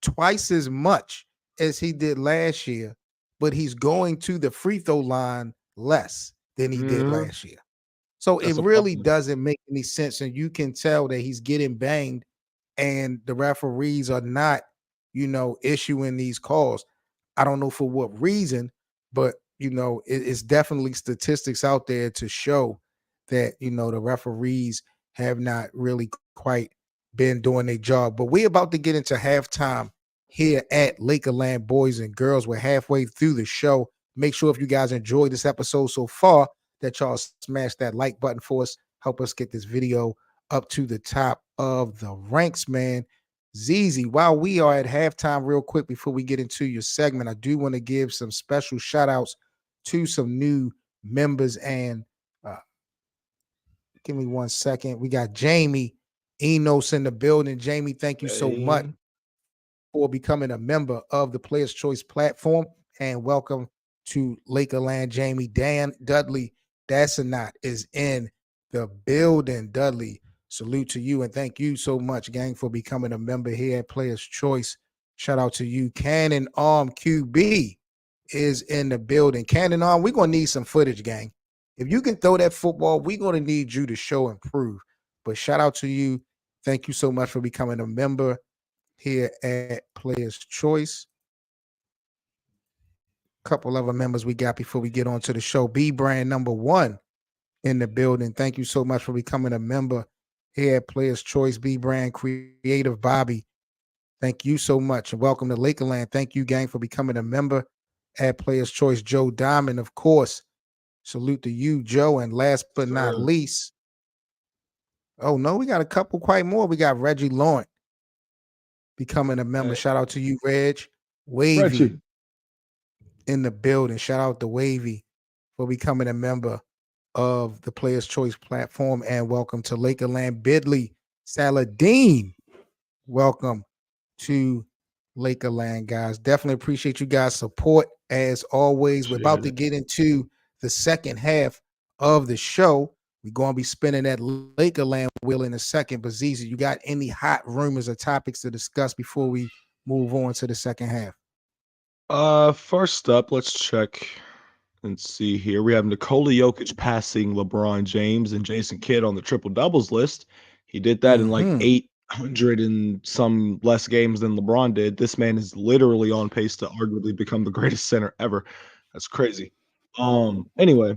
twice as much as he did last year, but he's going to the free throw line less than he did Mhm. last year. So it That's a really problem. doesn't make any sense. And you can tell that he's getting banged and the referees are not, issuing these calls. I don't know for what reason, but it's definitely statistics out there to show that, the referees have not really quite been doing their job. But we're about to get into halftime here at Lakerland, boys and girls. We're halfway through the show. Make sure if you guys enjoyed this episode so far that y'all smash that like button for us. Help us get this video up to the top of the ranks, man. ZZ, while we are at halftime, real quick before we get into your segment, I do want to give some special shout outs to some new members. And give me 1 second. We got Jamie Enos in the building. Jamie, thank you so much Hey. for becoming a member of the Players Choice platform. And welcome to Lakerland, Jamie. Dan Dudley Dassanot is in the building. Dudley, salute to you and thank you so much, gang, for becoming a member here at Players Choice. Shout out to you. Cannon Arm QB is in the building. Cannon Arm, we're going to need some footage, gang. If you can throw that football, we're going to need you to show and prove. But shout out to you. Thank you so much for becoming a member here at Players Choice. Couple other members we got before we get on to the show. B Brand number 1 in the building. Thank you so much for becoming a member here at Players Choice. B Brand Creative Bobby, thank you so much. And welcome to Lakerland. Thank you, gang, for becoming a member at Players Choice. Joe Diamond, of course. Salute to you, Joe. And last but not least, oh no, we got a couple quite more. We got Reggie Lawrence becoming a member. Shout out to you, Reg. Wavy Reggie in the building. Shout out to Wavy for becoming a member of the Players Choice platform. And welcome to Lakerland. Bidley Saladin, welcome to Lakerland, guys. Definitely appreciate you guys' support as always. We're about to get into the second half of the show. We're going to be spinning that Lakerland wheel in a second. But ZZ, you got any hot rumors or topics to discuss before we move on to the second half? First up, let's check and see here. We have Nikola Jokic passing LeBron James and Jason Kidd on the triple doubles list. He did that in like 800 and some less games than LeBron did. This man is literally on pace to arguably become the greatest center ever. That's crazy. Anyway,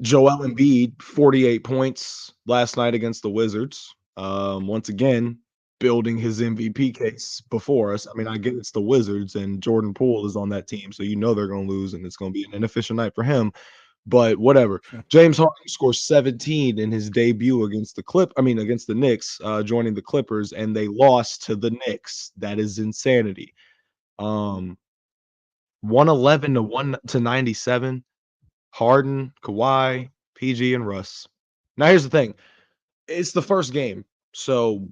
Joel Embiid, 48 points last night against the Wizards. Once again, building his MVP case before us. I mean, I get it's the Wizards and Jordan Poole is on that team, so you know they're going to lose and it's going to be an inefficient night for him. But whatever. James Harden scores 17 in his debut against against the Knicks, joining the Clippers, and they lost to the Knicks. That is insanity. 111 to 97. Harden, Kawhi, PG, and Russ. Now here's the thing. It's the first game, so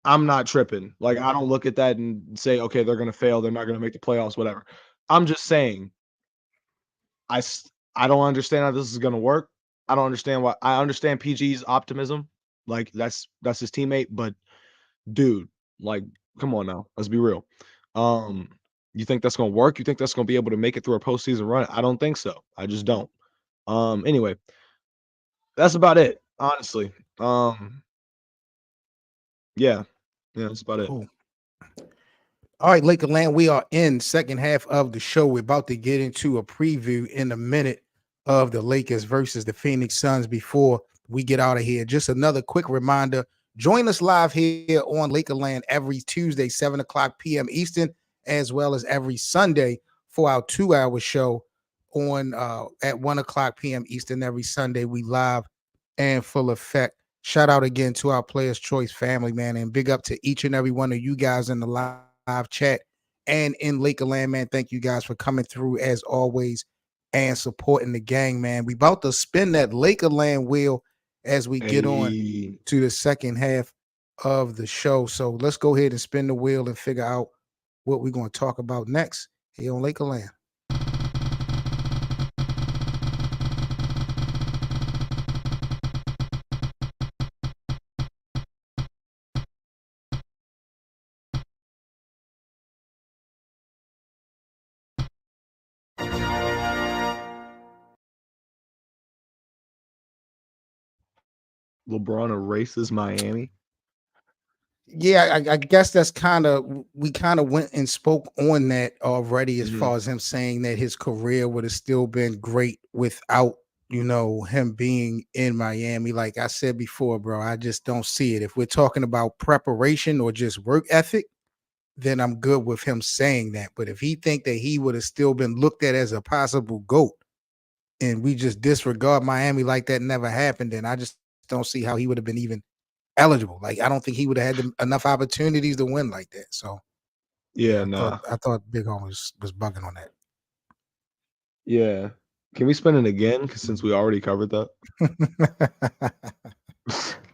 I'm not tripping. Like, I don't look at that and say, okay, they're going to fail. They're not going to make the playoffs, whatever. I'm just saying, I don't understand how this is going to work. I don't understand why. I understand PG's optimism. Like, that's his teammate. But, dude, like, come on now. Let's be real. You think that's going to work? You think that's going to be able to make it through a postseason run? I don't think so. I just don't. Anyway, that's about it, honestly. Yeah, that's about it. Cool. All right, Lakerland, we are in second half of the show. We're about to get into a preview in a minute of the Lakers versus the Phoenix Suns before we get out of here. Just another quick reminder, join us live here on Lakerland every Tuesday, 7 o'clock p.m. Eastern, as well as every Sunday for our 2-hour show on at 1 o'clock p.m. Eastern every Sunday. We live and full effect. Shout out again to our Players Choice family, man, and big up to each and every one of you guys in the live chat and in Lakerland, man. Thank you guys for coming through as always and supporting the gang, man. We about to spin that Lakerland wheel as we get on to the second half of the show. So let's go ahead and spin the wheel and figure out what we're going to talk about next here on Lakerland. LeBron erases Miami. Yeah, I guess that's kind of we kind of went and spoke on that already as Mhm. far as him saying that his career would have still been great without, him being in Miami. Like I said before, bro, I just don't see it. If we're talking about preparation or just work ethic, then I'm good with him saying that. But if he think that he would have still been looked at as a possible GOAT and we just disregard Miami like that never happened, then I just don't see how he would have been even eligible. Like I don't think he would have had enough opportunities to win like that. So yeah, Yeah, nah. I thought Big Home was bugging on Yeah. Can we spin it again? 'Cause since we already covered that. that.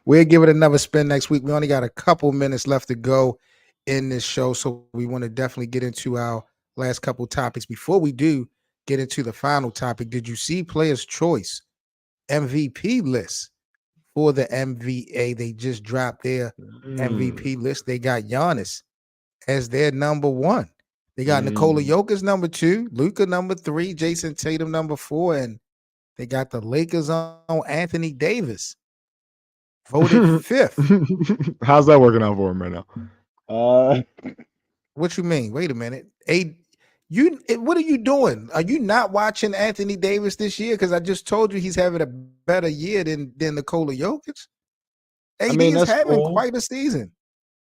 We'll give it another spin next week. We only got a couple minutes left to go in this show, so we want to definitely get into our last couple topics. Before we do get into the final topic, did you see Players' Choice MVP list for the MVA? They just dropped their Mm. MVP list. They got Giannis as their number one. They got Nikola Mm. Jokic number two, Luka number three, Jason Tatum number four, and they got the Lakers on Anthony Davis voted fifth. How's that working out for him right now? Uh, What you mean? Wait a minute. What are you doing? Are you not watching Anthony Davis this year? Because I just told you he's having a better year than Nikola Jokic. I AD mean, is that's having cool. quite a season.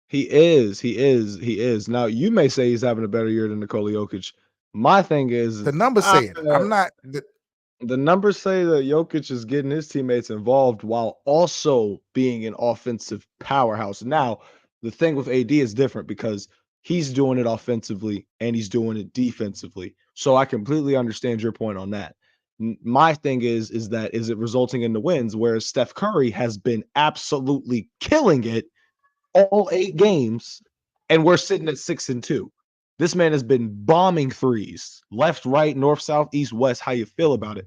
He is. Now, you may say he's having a better year than Nikola Jokic. My thing The is, numbers say it. I'm not. the numbers say that Jokic is getting his teammates involved while also being an offensive powerhouse. Now, the thing with AD is different because he's doing it offensively and he's doing it defensively. So I completely understand your point on that. My thing is that is it resulting in the wins? Whereas Steph Curry has been absolutely killing it all 8 games, and we're sitting at 6-2. This man has been bombing threes, left, right, north, south, east, west. How you feel about it?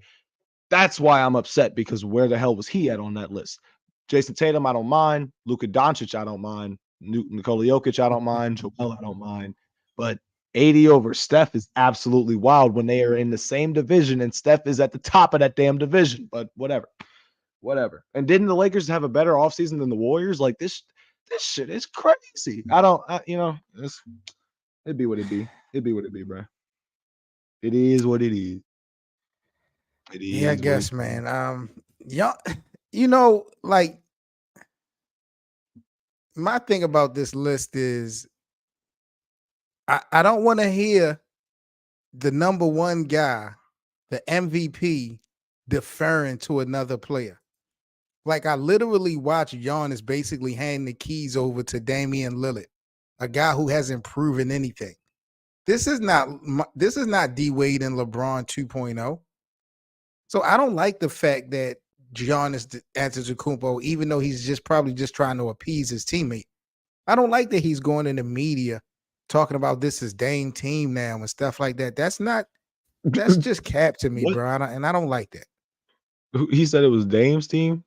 That's why I'm upset because where the hell was he at on that list? Jason Tatum, I don't mind. Luka Doncic, I don't mind. Nikola Jokic, I don't mind. Joel, I don't mind. But 80 over Steph is absolutely wild when they are in the same division and Steph is at the top of that damn division. But whatever. And didn't the Lakers have a better offseason than the Warriors? Like this shit is crazy. I don't, it'd be what it be. It'd be what it be, bro. It is what it is. It Yeah, I is what it guess, man. Yeah, like my thing about this list is I don't want to hear the number one guy, the MVP, deferring to another player. Like I literally watched Giannis basically hand the keys over to Damian Lillard, a guy who hasn't proven anything. This is not D Wade and LeBron 2.0. So I don't like the fact that Giannis Antetokounmpo, even though he's just probably just trying to appease his teammate, I don't like that he's going in the media talking about this is Dame team now and stuff like that. That's is. just cap to me, What? bro. I don't like that. He said it was Dame's team?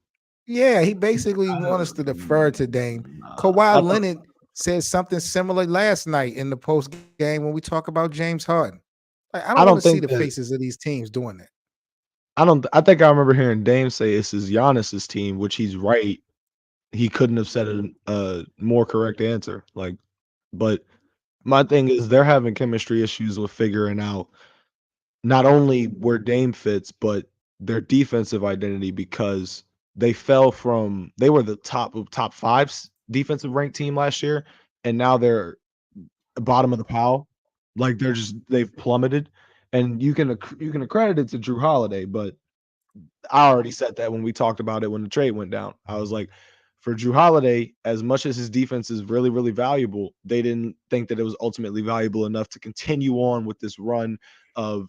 Yeah, he basically I wants us to defer to Dame. nah, I Kawhi thought Leonard said something similar last night in the post game when we talk about James Harden. Like, I I don't want don't to see think the that faces of these teams doing that. I think I remember hearing Dame say this is Giannis's team, which he's right. He couldn't have said a more correct answer. Like, but my thing is they're having chemistry issues with figuring out not only where Dame fits, but their defensive identity because they were the top five defensive ranked team last year, and now they're bottom of the pile. Like they've plummeted, and you can accredit it to Drew Holiday, but I already said that when we talked about it when the trade went down. I was like, for Drew Holiday, as much as his defense is really, really valuable, they didn't think that it was ultimately valuable enough to continue on with this run of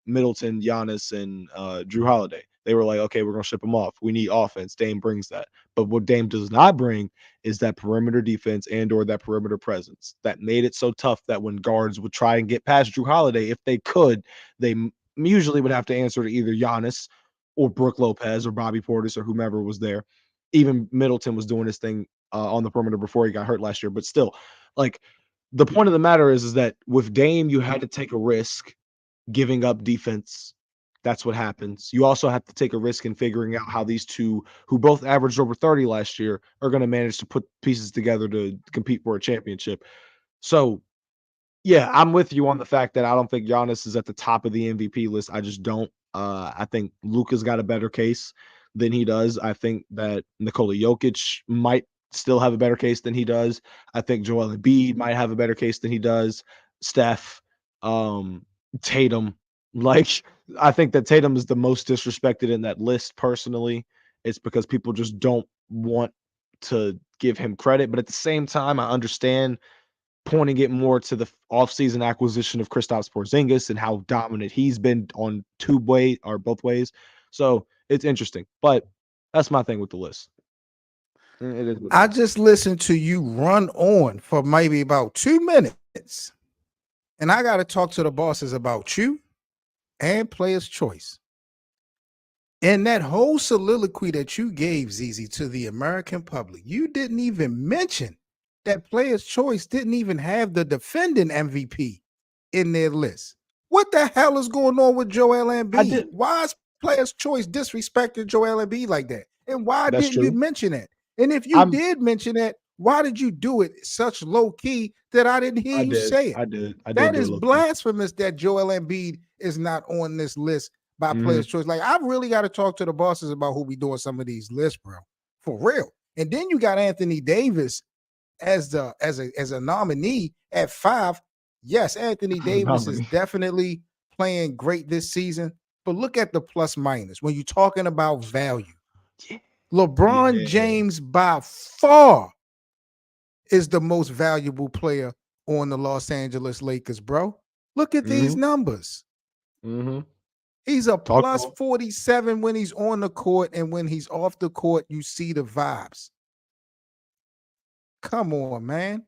Middleton, Giannis, and Drew Holiday. They were like, okay, we're gonna ship him off. We need offense. Dame brings that. But what Dame does not bring is that perimeter defense and/or that perimeter presence that made it so tough that when guards would try and get past Drew Holiday, if they could, they usually would have to answer to either Giannis or Brooke Lopez or Bobby Portis or whomever was there. Even Middleton was doing his thing on the perimeter before he got hurt last year. But still, like the point of the matter is that with Dame, you had to take a risk giving up defense That's what happens. You also have to take a risk in figuring out how these two, who both averaged over 30 last year, are going to manage to put pieces together to compete for a championship. So, yeah, I'm with you on the fact that I don't think Giannis is at the top of the MVP list. I just don't. I think Luka's got a better case than he does. I think that Nikola Jokic might still have a better case than he does. I think Joel Embiid might have a better case than he does. Steph, Tatum. Like, I think that Tatum is the most disrespected in that list personally. It's because people just don't want to give him credit. But at the same time, I understand pointing it more to the offseason acquisition of Kristaps Porzingis and how dominant he's been on both ways. So it's interesting, but that's my thing with the list. It is what it I is. just listened to you run on for maybe about 2 minutes, and I got to talk to the bosses about you and player's choice. And that whole soliloquy that you gave, ZZ, to the American public, you didn't even mention that player's choice didn't even have the defending MVP in their list. What the hell is going on with Joel Embiid? did. Why is player's choice disrespecting Joel Embiid like that? And why That's didn't you true. mention that? And if you did mention that, why did you do it such low key that I didn't hear you say it? I did That do is a little bit. blasphemous that Joel Embiid is not on this list by player's choice. Like, I really got to talk to the bosses about who we doing some of these lists, bro. For real. And then you got Anthony Davis as a nominee at 5. Yes, Anthony Davis is definitely playing great this season. But look at the plus minus when you're talking about value. LeBron James by far is the most valuable player on the Los Angeles Lakers, bro. Look at these numbers. He's a plus 47 when he's on the court, and when he's off the court, you see the vibes. Come on, man.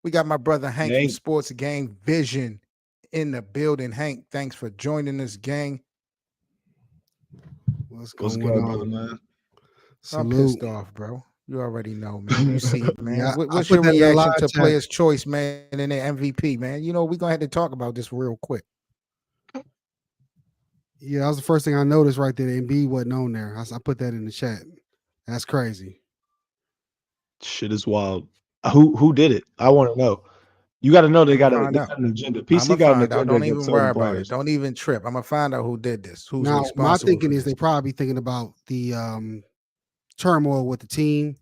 We got my brother Hank from Sports Gang Vision in the building. Hank, thanks for joining us, gang. What's What's going good, on, brother, man? I'm pissed off, bro. You already know, man. You see it, man. Yeah, What's put your that in the reaction live to chat. player's choice, man, and their MVP, man? You know, we're going to have to talk about this real quick. Yeah, that was the first thing I noticed right there. Embiid wasn't on there. I put that in the chat. That's crazy. Shit is wild. Who did it? I want to know. You got to know they got an agenda. I'm PC gonna got an find out. agenda Don't against even worry certain about it. players. Don't even trip. I'm gonna find out who did this. Who's Now, responsible? my thinking for is this. they probably thinking about the turmoil with the team,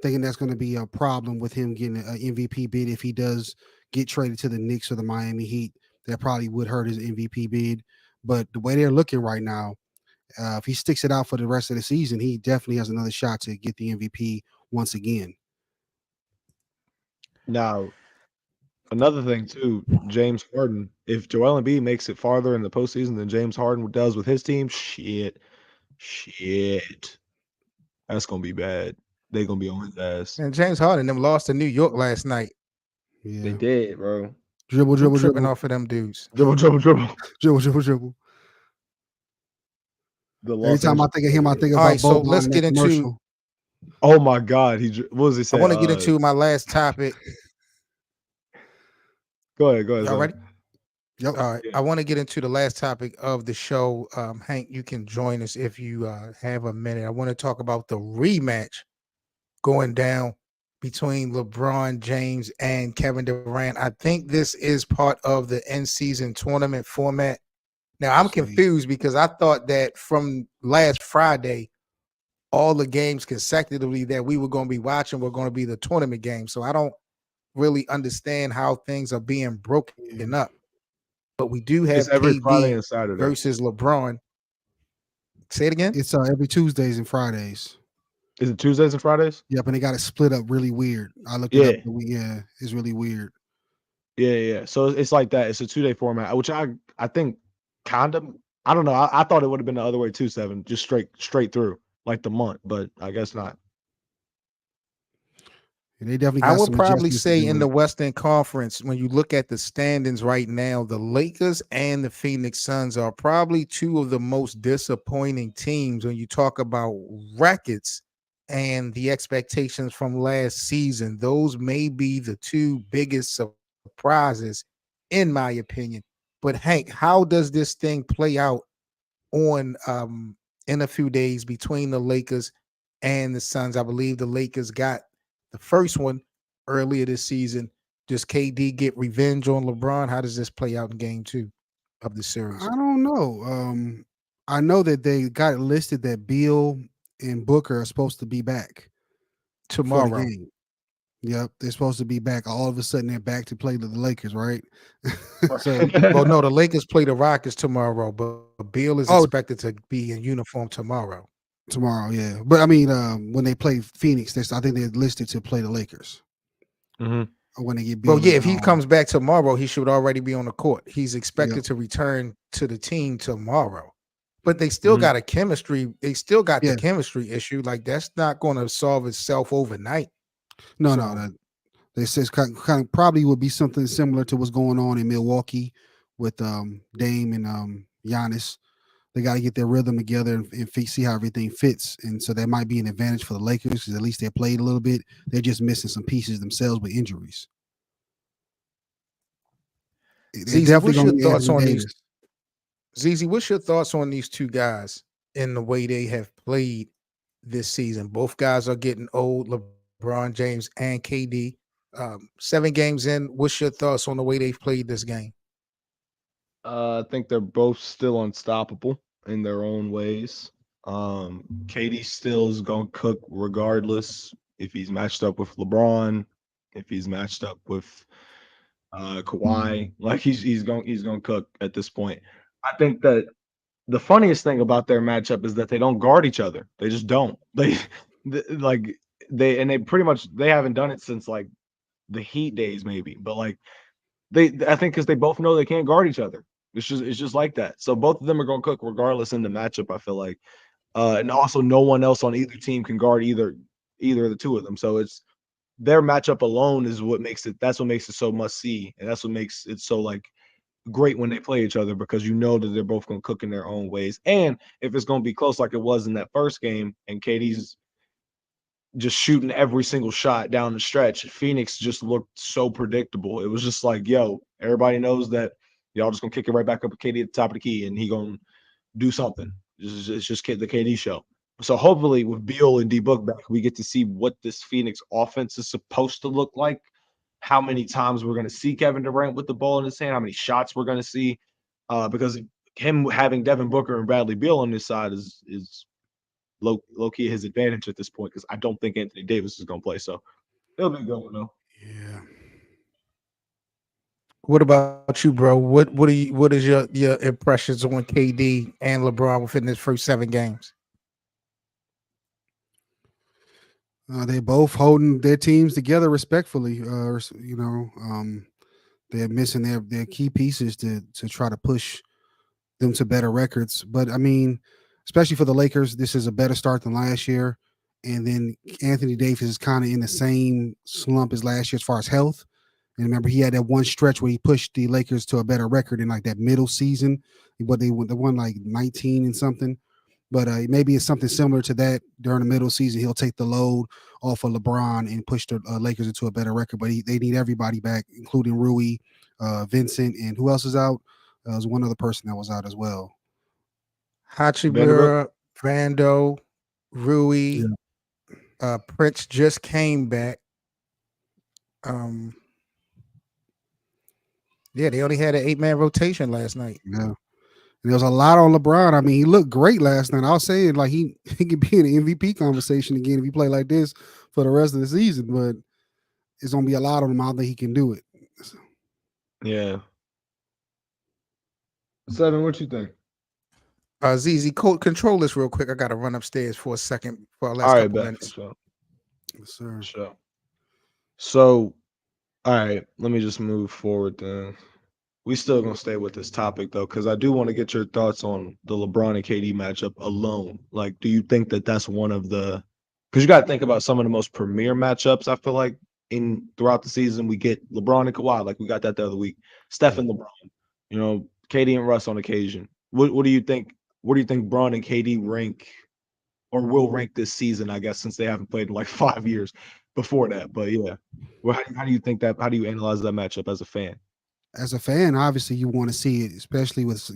thinking that's going to be a problem with him getting an MVP bid if he does get traded to the Knicks or the Miami Heat. That probably would hurt his MVP bid. But the way they're looking right now, if he sticks it out for the rest of the season, he definitely has another shot to get the MVP once again. Now, another thing too, James Harden. If Joel Embiid makes it farther in the postseason than James Harden does with his team, shit, that's gonna be bad. They're gonna be on his ass. And James Harden them lost to New York last night. Yeah. They did, bro. Dribble, I'm tripping off of them dudes. Dribble. Dribble. Every time I think of him, I think All about right, so Boban let's in that get into. commercial. Oh my God, what was he I saying? want to get into my last topic. Go ahead. Y'all Zach. ready? Yep. All right. I want to get into the last topic of the show. Hank, you can join us if you have a minute. I want to talk about the rematch going down between LeBron James and Kevin Durant. I think this is part of the in-season tournament format. Now, I'm confused because I thought that from last Friday, all the games consecutively that we were going to be watching were going to be the tournament games. So I don't really understand how things are being broken up. But we do have It's every Friday KD and Saturday versus LeBron. Say it again. It's every Tuesdays and Fridays. Is it Tuesdays and Fridays? Yep, and they got it split up really weird. I looked it up. Yeah, it's really weird. Yeah. So it's like that. It's a 2-day format, which I think kind of. I don't know. I thought it would have been the other way too, 7, just straight through like the month, but I guess not. And they definitely. I would probably say in the Western Conference, when you look at the standings right now, the Lakers and the Phoenix Suns are probably two of the most disappointing teams when you talk about records and the expectations from last season. Those may be the two biggest surprises, in my opinion. But Hank, how does this thing play out on in a few days between the Lakers and the Suns? I believe the Lakers got the first one earlier this season. Does KD get revenge on LeBron? How does this play out in game 2 of the series? I don't know. I know that they got it listed that Beal and Booker are supposed to be back for the Tomorrow. game. Yep, they're supposed to be back. All of a sudden, they're back to play the Lakers, right? So, Well, no, the Lakers play the Rockets tomorrow, but Beal is oh, expected to be in uniform tomorrow. tomorrow, yeah. But I mean, when they play Phoenix, I think they're listed to play the Lakers. Mhm. Or when they get Beal. Well, yeah, if he comes back tomorrow, he should already be on the court. He's expected Yep. to return to the team tomorrow. But they still Mhm. got a chemistry. They still got Yeah. the chemistry issue. Like that's not going to solve itself overnight. No, So- no, they says kind of probably would be something similar to what's going on in Milwaukee with Dame and Giannis. They got to get their rhythm together and see how everything fits. And so that might be an advantage for the Lakers because at least they played a little bit. They're just missing some pieces themselves with injuries. They're ZZ, definitely what's going your to be thoughts Anthony on Davis. ZZ, what's your thoughts on these two guys in the way they have played this season? Both guys are getting old, LeBron James and KD. 7 games in, what's your thoughts on the way they've played this game? I think they're both still unstoppable in their own ways. KD still is gonna cook regardless if he's matched up with LeBron, if he's matched up with Kawhi. Like he's gonna cook at this point. I think that the funniest thing about their matchup is that they don't guard each other. They just don't. Like they pretty much they haven't done it since like the Heat days maybe, but like I think because they both know they can't guard each other. It's just like that. So both of them are gonna cook regardless in the matchup, I feel like. And also no one else on either team can guard either of the two of them. So it's their matchup alone is what makes it that's what makes it so must see. And that's what makes it so like great when they play each other because you know that they're both gonna cook in their own ways. And if it's gonna be close like it was in that first game and KD's just shooting every single shot down the stretch. Phoenix just looked so predictable. It was just like, yo, everybody knows that y'all just gonna kick it right back up to KD at the top of the key, and he gonna do something. It's just the KD show. So hopefully, with Beal and D Book back, we get to see what this Phoenix offense is supposed to look like. How many times we're gonna see Kevin Durant with the ball in his hand? How many shots we're gonna see? Because him having Devin Booker and Bradley Beal on this side is low key his advantage at this point because I don't think Anthony Davis is going to play. So it'll be a good one though. Yeah. What about you, bro? What is your impressions on KD and LeBron within this first 7 games? They're both holding their teams together respectfully. They're missing their key pieces to try to push them to better records. But I mean, especially for the Lakers, this is a better start than last year. And then Anthony Davis is kind of in the same slump as last year as far as health. And remember, he had that one stretch where he pushed the Lakers to a better record in like that middle season, but they won like 19 and something. But maybe it's something similar to that during the middle season. He'll take the load off of LeBron and push the Lakers into a better record. But they need everybody back, including Rui, Vincent, and who else is out? There was one other person that was out as well. Hachimura, Vando, Rui, Yeah. Prince just came back. Yeah, they only had an 8-man rotation last night. Yeah. And there was a lot on LeBron. I mean, he looked great last night. I was saying like he could be in the MVP conversation again if he play like this for the rest of the season, but it's gonna be a lot on him. I don't think he can do it. Yeah. 7, what you think? ZZ, control this real quick. I got to run upstairs for a second for our last All right, couple bet. minutes. For sure. Yes, sir. Sure. So, all right, let me just move forward then. We still gonna stay with this topic though, because I do want to get your thoughts on the LeBron and KD matchup alone. Like, do you think that that's one of the? Because you got to think about some of the most premier matchups. I feel like throughout the season we get LeBron and Kawhi. Like we got that the other week. Steph and LeBron. You know, KD and Russ on occasion. What do you think? Where do you think Bron and KD rank, or will rank this season? I guess since they haven't played in like 5 years before that. But yeah, well, how do you think that? How do you analyze that matchup as a fan? as a fan, obviously you want to see it, especially with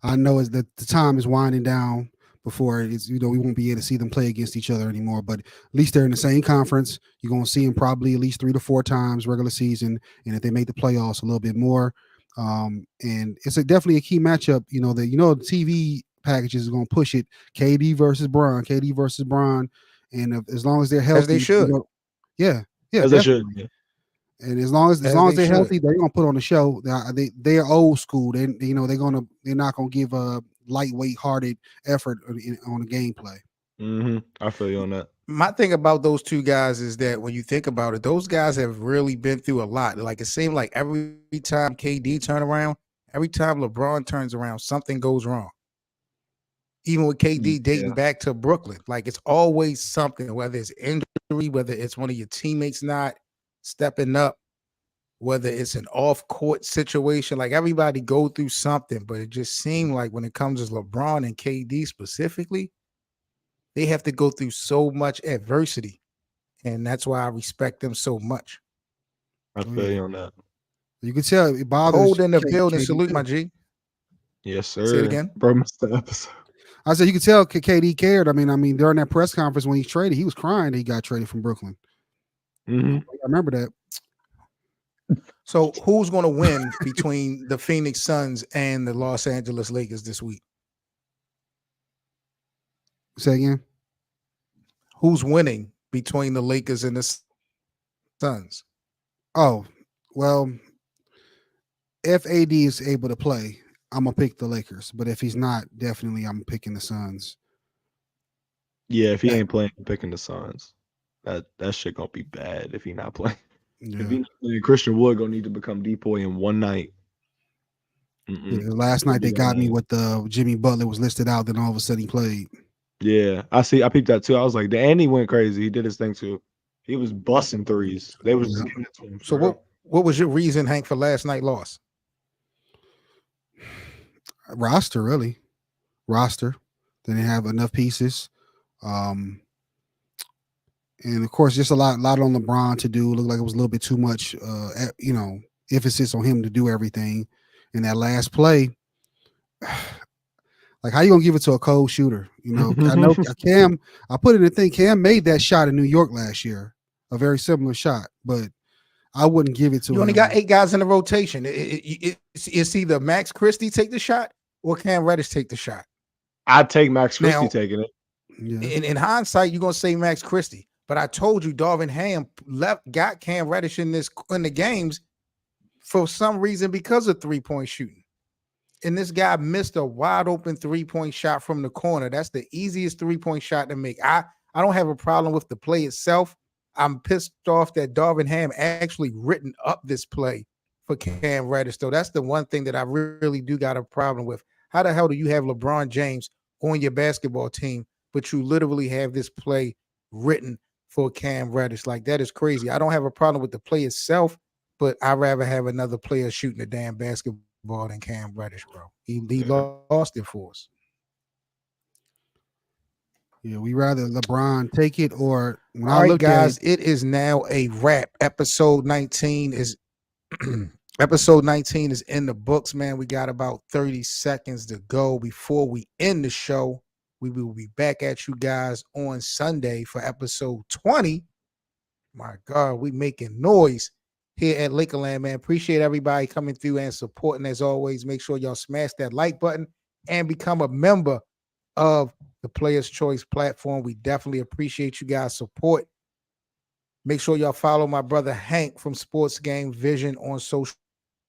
I know is that the time is winding down before it's we won't be able to see them play against each other anymore. But at least they're in the same conference. You're gonna see them probably at least 3 to 4 times regular season, and if they make the playoffs, a little bit more. And it's definitely a key matchup. The TV packages is gonna push it. KD versus Bron, and as long as they're As they healthy, should. yeah, yeah, As they definitely. should. Yeah. And as long as As long they as they're should. healthy, they're gonna put on the show. They're old school. They're not gonna give a lightweight hearted effort on the gameplay. I feel you on that. My thing about those two guys is that when you think about it, those guys have really been through a lot. Like it seemed like every time KD turn around, every time LeBron turns around, something goes wrong. Even with KD dating back to Brooklyn, like it's always something, whether it's injury, whether it's one of your teammates not stepping up, whether it's an off-court situation. Like everybody go through something, but it just seemed like when it comes to LeBron and KD specifically, they have to go through so much adversity, and that's why I respect them so much. I feel you on that. You can tell it bothers. Cold in the building. KD Salute, too. my G. Yes, sir. Say it again. Bro, missed the episode. I said you could tell KD cared. I mean, during that press conference when he traded, he was crying that he got traded from Brooklyn. I remember that. So who's going to win between the Phoenix Suns and the Los Angeles Lakers this week? Say again. Who's winning between the Lakers and the Suns? Oh, well, if AD is able to play, I'm gonna pick the Lakers. But if he's not, definitely I'm picking the Suns. Yeah, if he ain't playing, I'm picking the Suns. That shit gonna be bad if he not playing. Yeah. If he not playing, Christian Wood gonna need to become depoy in one night. Yeah, last night they got me with Jimmy Butler was listed out, then all of a sudden he played. Yeah, I peeped that too. I was like, the Andy went crazy. He did his thing too. He was busting threes. They was just giving it to him. So what was your reason, Hank, for last night loss? Roster, really. Roster. They didn't have enough pieces. And of course, just a lot on LeBron to do. Looked like it was a little bit too much emphasis on him to do everything. In that last play, like how you gonna give it to a cold shooter? I know Cam. I put it in the thing. Cam made that shot in New York last year, a very similar shot, but I wouldn't give it to him. You only got 8 guys in the rotation. It's either Max Christie take the shot or Cam Reddish take the shot. I'd take Max Christie taking it. Yeah. In hindsight, you're gonna say Max Christie, but I told you Darvin Ham got Cam Reddish in the games for some reason because of 3-point shooting. And this guy missed a wide open 3-point shot from the corner. That's the easiest 3-point shot to make. I don't have a problem with the play itself. I'm pissed off that Darvin Ham actually written up this play for Cam Reddish, though. That's the one thing that I really do got a problem with. How the hell do you have LeBron James on your basketball team, but you literally have this play written for Cam Reddish? Like, that is crazy. I don't have a problem with the play itself, but I'd rather have another player shooting the damn basketball than Cam Reddish, bro. He lost it for us. Yeah, we rather LeBron take it or when all I right, look guys, at it is now a wrap. Episode 19 is episode 19 is in the books, man. We got about 30 seconds to go before we end the show. We will be back at you guys on Sunday for episode 20. My God, we making noise here at LAKERLAND, man. Appreciate everybody coming through and supporting as always. Make sure y'all smash that like button and become a member of the Players Choice platform. We definitely appreciate you guys' support. Make sure y'all follow my brother Hank from Sports Game Vision on social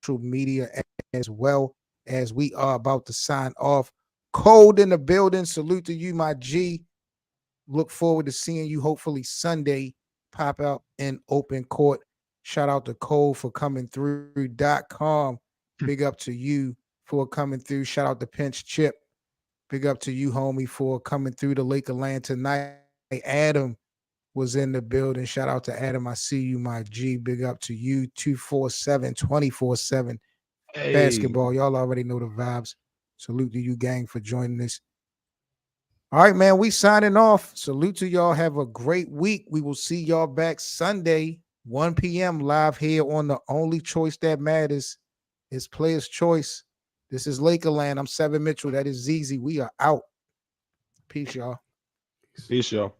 media, as well as we are about to sign off. Cold in the building. Salute to you, my G. Look forward to seeing you hopefully Sunday. Pop out in open court. Shout out to Cole for coming through.com. Big up to you for coming through. Shout out to Pinch Chip. Big up to you, homie, for coming through the LAKERLAND tonight. Adam was in the building. Shout out to Adam. I see you, my G. Big up to you. 247, 24/7 basketball. Y'all already know the vibes. Salute to you, gang, for joining us. All right, man, we signing off. Salute to y'all. Have a great week. We will see y'all back Sunday, 1 p.m. live here on the only choice that matters, It's player's choice. This is Lakerland. I'm Seven Mitchell. That is ZZ. We are out. Peace, y'all. Peace, y'all.